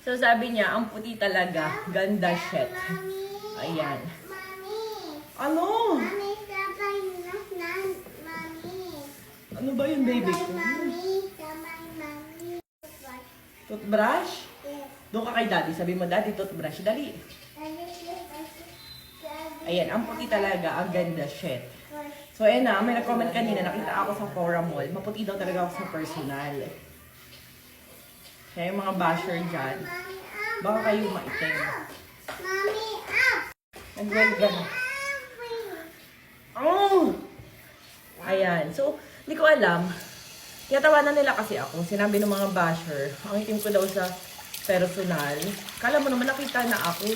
So sabi niya, ang puti talaga. Ganda shit. Ayan. Ano? Ano ba yun, baby ko? Toothbrush? Doon ka kay daddy. Sabi mo, daddy, toothbrush. Dali. Ayan, ang puti talaga. Ang ganda shit. So, ayan na. May nag-comment kanina. Nakita ako sa Fora Mall. Maputi daw talaga ako sa personal. Kaya yung mga basher dyan, baka kayo maitim. Nag-welga na. Oh! Ayan. So, hindi ko alam. Tiyatawanan nila kasi ako. Sinabi ng mga basher, ang itim ko daw sa personal. Kala mo naman nakita na ako.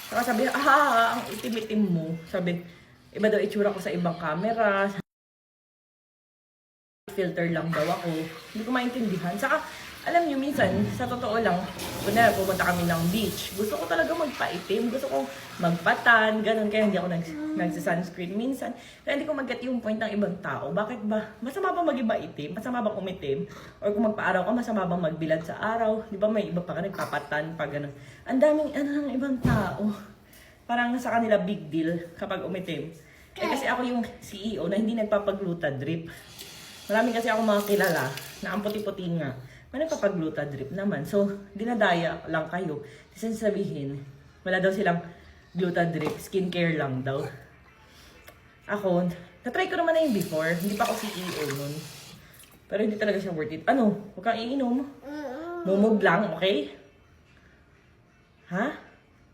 Saka sabi, ang itim-itim mo. Sabi, iba daw itsura ko sa ibang camera. Filter lang daw ako. Hindi ko maintindihan. Saka, alam nyo, minsan, sa totoo lang, kunwari pumunta kami ng beach. Gusto ko talaga magpaitim. Gusto ko magpatan, ganun. Kaya hindi ako nagsa-sunscreen minsan. Kaya hindi ko mag-get yung point ng ibang tao. Bakit ba? Masama ba mag-iba itim? Masama ba umitim? Or kung magpa-araw ka, masama ba magbilad sa araw? Di ba may iba pa ka nagpapatan pa ganun. Ang daming ng ibang tao. Parang sa kanila big deal kapag umitim. Eh kasi ako yung CEO na hindi nagpapagluta drip. Marami kasi ako mga kilala na ang puti-puti nga. May nagpapagluta drip naman. So, dinadaya lang kayo. Kasi sabihin, wala daw silang gluta drip. Skincare lang daw. Ako, natry ko naman na yung before. Hindi pa ako CEO nun. Pero hindi talaga siya worth it. Ano? Huwag kang iinom. Mumog lang, okay? Ha?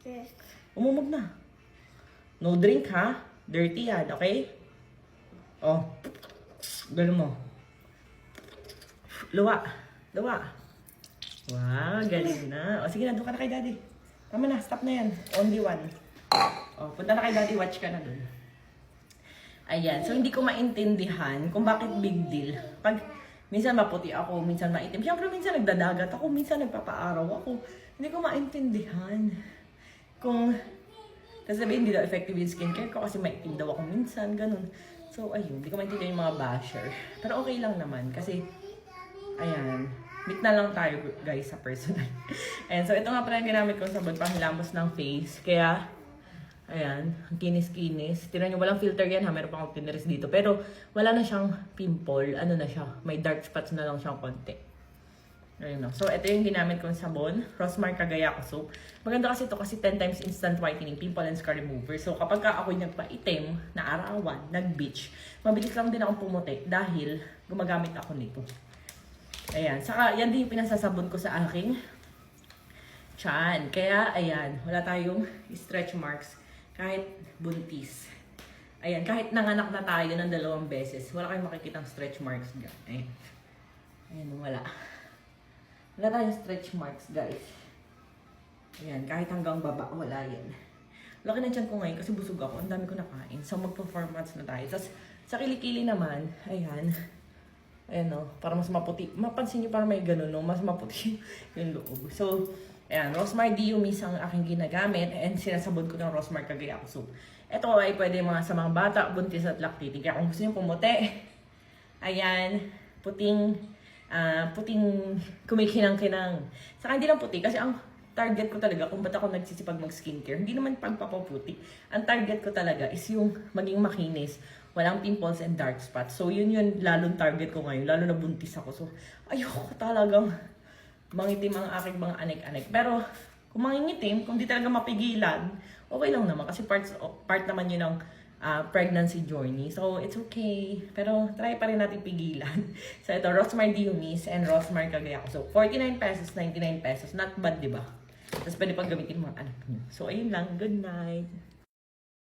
Yes. Umumog na. No drink, ha? Dirty yan, okay? Oh. Ganun mo. Luwa. Luwa. Wow, galing na. O sige na, doon ka na kay daddy. Tama na, stop na yan. Only one. O, punta na kay daddy, watch ka na dun. Ayan, so hindi ko maintindihan kung bakit big deal. Pag minsan maputi ako, minsan maitim. Siyempre minsan nagdadagat ako, minsan nagpapaaraw ako. Hindi ko maintindihan. Kung sasabihin, hindi daw effective yung skincare ko kasi maitim daw ako minsan, ganun. So, ayun, hindi ko maintindihan yung mga basher. Pero okay lang naman kasi, ayan, meet na lang tayo guys sa personal. Ayan, so ito nga pala yung ginamit kong sabon panghilamos ng face. Kaya, ayan, ang kinis-kinis. Tignan nyo, walang filter yan ha, meron pa akong tinires dito. Pero, wala na siyang pimple. Ano na siya, may dark spots na lang siyang konti. Ayun no. So, ito yung ginamit kong sabon. Rosmar Cagayaco Soap. Maganda kasi ito kasi 10 times instant whitening, pimple and scar remover. So, kapag ako'y nagpaitim, na arawan, nag-beach, mabilis lang din akong pumuti dahil gumagamit ako nito. Ayan. Saka, yan din yung pinasasabon ko sa aking tiyan. Kaya, ayan, wala tayong stretch marks kahit buntis. Ayan, kahit nanganak na tayo ng 2 beses, wala kayong makikitang stretch marks dyan. Ayan. Ayan, wala. Wala tayong stretch marks, guys. Ayan, kahit hanggang baba, wala yan. Laki na tiyan ko ngayon kasi busog ako. Ang dami ko nakain. So, mag-performance na tayo. Tapos, sa kilikili naman, ayan. Ayan o, para mas maputi. Mapansin nyo parang may ganun, no? Mas maputi yung loob. So, ayan, Rosmar Diumis ang aking ginagamit. And sinasabon ko ng Rosmar Cagayaco Soap. Ito ay pwede sa mga bata, buntis at lactating. Kaya kung gusto nyo pumuti, ayan, puting kumikinang-kinang. Saka hindi lang puti kasi ang target ko talaga kung ba't ako nagsisipag mag-skincare. Hindi naman pagpapaputi. Ang target ko talaga is yung maging makinis. Walang pimples and dark spots. So, yun lalong target ko ngayon. Lalo na buntis ako. So, ayoko talagang mangitim ang aking mga anek-anek. Pero, kung mangingitim, kung di talaga mapigilan, okay lang naman. Kasi part naman yun ng pregnancy journey. So, it's okay. Pero, try pa rin natin pigilan. So, ito, Rosmar Diumis and Rosmar Cagayaco. So, 49 pesos, 99 pesos. Not bad, di ba? Tapos, pwede pang gamitin mga anak nyo. So, ayun lang. Good night.